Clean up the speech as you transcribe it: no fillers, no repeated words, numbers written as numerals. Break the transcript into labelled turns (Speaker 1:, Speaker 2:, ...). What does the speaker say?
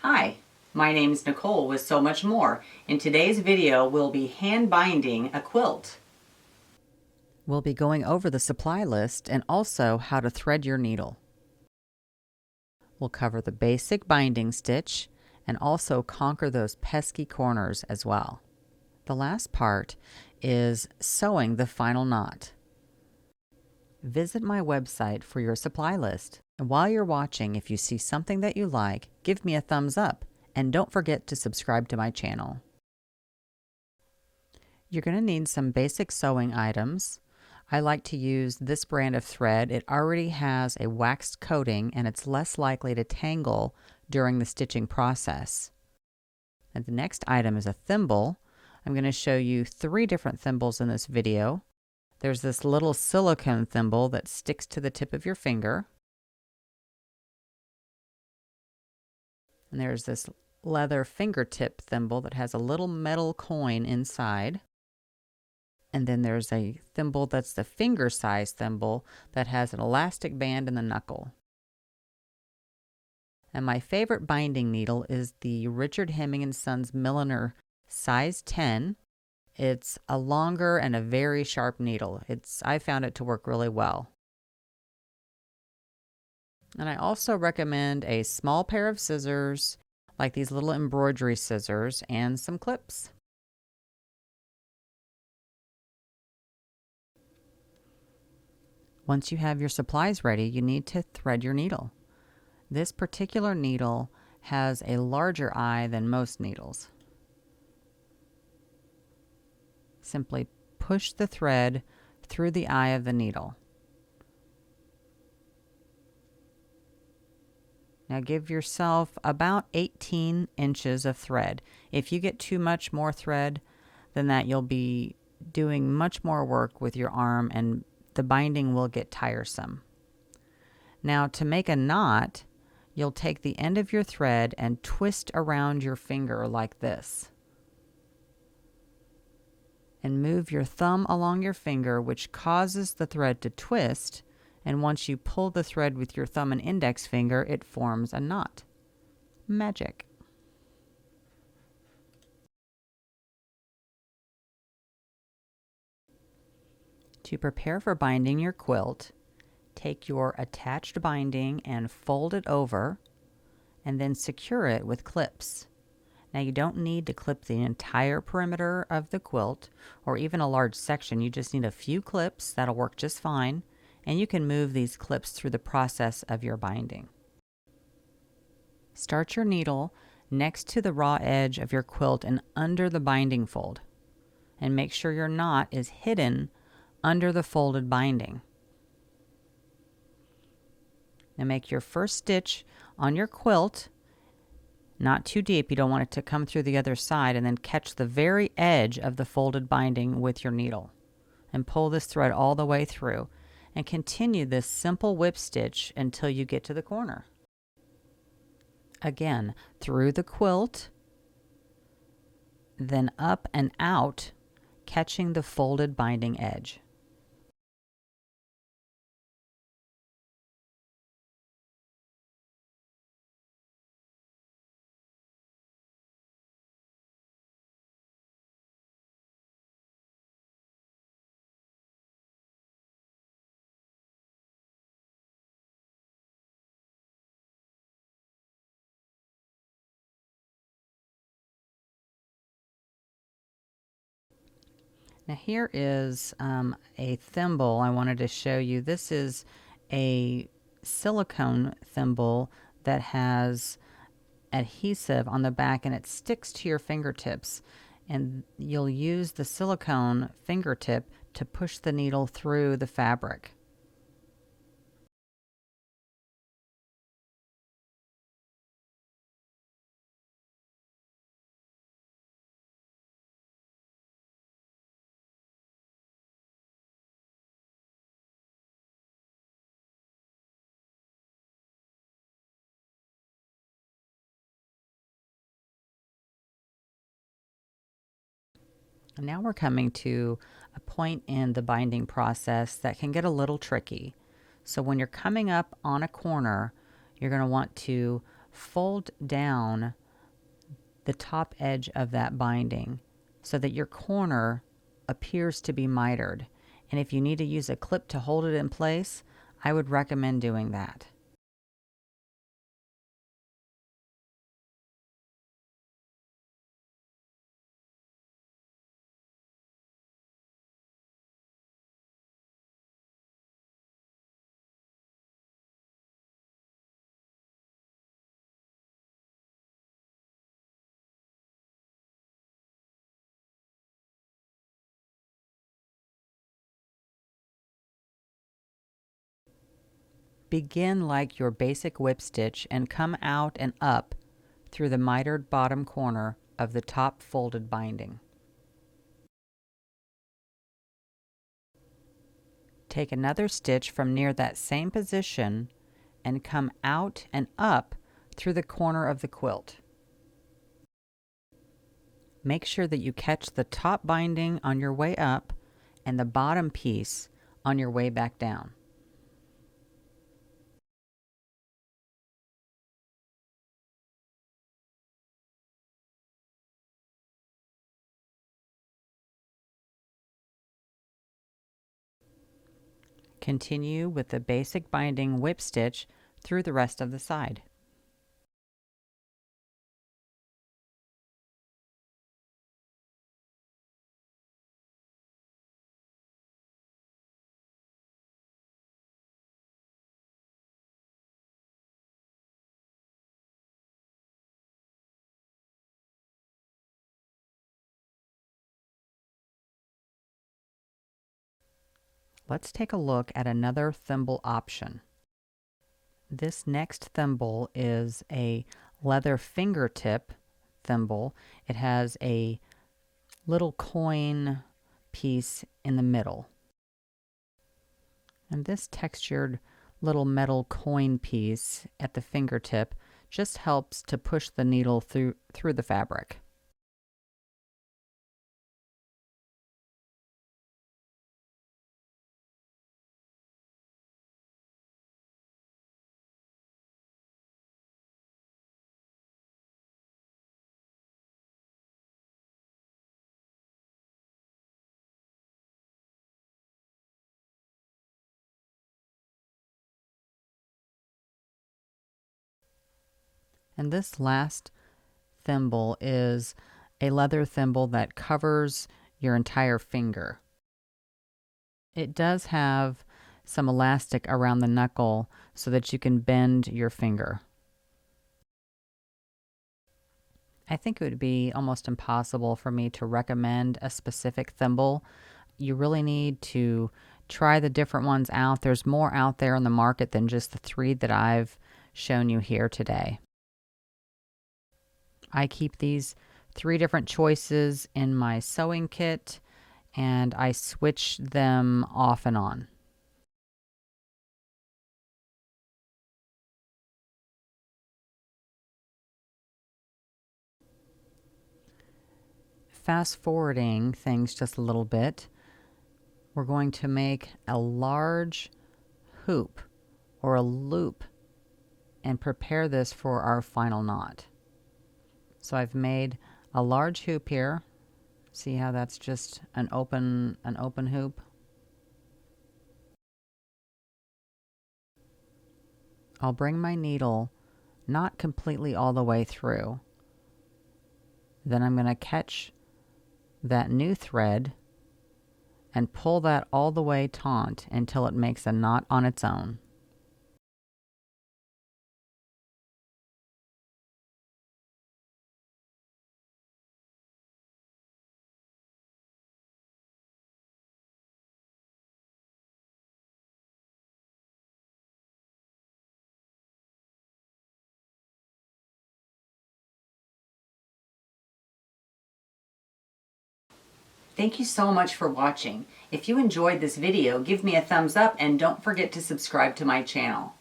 Speaker 1: Hi, my name is Nicole with So Much More. In today's video, we'll be hand binding a quilt. We'll be going over the supply list and also how to thread your needle. We'll cover the basic binding stitch and also conquer those pesky corners as well. The last part is sewing the final knot. Visit my website for your supply list. And while you're watching, if you see something that you like, give me a thumbs up and don't forget to subscribe to my channel. You're going to need some basic sewing items. I like to use this brand of thread. It already has a waxed coating and it's less likely to tangle during the stitching process. And the next item is a thimble. I'm going to show you 3 different thimbles in this video. There's this little silicone thimble that sticks to the tip of your finger. And there's this leather fingertip thimble that has a little metal coin inside. And then there's a thimble that's the finger size thimble that has an elastic band in the knuckle. And my favorite binding needle is the Richard Hemming & Sons Milliner size 10. It's a longer and a very sharp needle. I found it to work really well. And I also recommend a small pair of scissors, like these little embroidery scissors, and some clips. Once you have your supplies ready, you need to thread your needle. This particular needle has a larger eye than most needles. Simply push the thread through the eye of the needle. Now give yourself about 18 inches of thread. If you get too much more thread than that, you'll be doing much more work with your arm and the binding will get tiresome. Now to make a knot, you'll take the end of your thread and twist around your finger like this. And move your thumb along your finger, which causes the thread to twist, and once you pull the thread with your thumb and index finger, it forms a knot. Magic. To prepare for binding your quilt, take your attached binding and fold it over, and then secure it with clips. Now you don't need to clip the entire perimeter of the quilt or even a large section. You just need a few clips. That'll work just fine. And you can move these clips through the process of your binding. Start your needle next to the raw edge of your quilt and under the binding fold. And make sure your knot is hidden under the folded binding. Now make your first stitch on your quilt, not too deep. You don't want it to come through the other side, and then catch the very edge of the folded binding with your needle. And pull this thread all the way through. And continue this simple whip stitch until you get to the corner. Again, through the quilt, then up and out, catching the folded binding edge. Now here is a thimble I wanted to show you. This is a silicone thimble that has adhesive on the back and it sticks to your fingertips. And you'll use the silicone fingertip to push the needle through the fabric. And now we're coming to a point in the binding process that can get a little tricky. So when you're coming up on a corner, you're going to want to fold down the top edge of that binding so that your corner appears to be mitered. And if you need to use a clip to hold it in place, I would recommend doing that. Begin like your basic whip stitch and come out and up through the mitered bottom corner of the top folded binding. Take another stitch from near that same position and come out and up through the corner of the quilt. Make sure that you catch the top binding on your way up and the bottom piece on your way back down. Continue with the basic binding whip stitch through the rest of the side. Let's take a look at another thimble option. This next thimble is a leather fingertip thimble. It has a little coin piece in the middle. And this textured little metal coin piece at the fingertip just helps to push the needle through the fabric. And this last thimble is a leather thimble that covers your entire finger. It does have some elastic around the knuckle so that you can bend your finger. I think it would be almost impossible for me to recommend a specific thimble. You really need to try the different ones out. There's more out there in the market than just the 3 that I've shown you here today. I keep these 3 different choices in my sewing kit, and I switch them off and on. Fast forwarding things just a little bit, we're going to make a large hoop or a loop and prepare this for our final knot. So I've made a large hoop here. See how that's just an open hoop? I'll bring my needle not completely all the way through. Then I'm going to catch that new thread and pull that all the way taut until it makes a knot on its own.
Speaker 2: Thank you so much for watching. If you enjoyed this video, give me a thumbs up and don't forget to subscribe to my channel.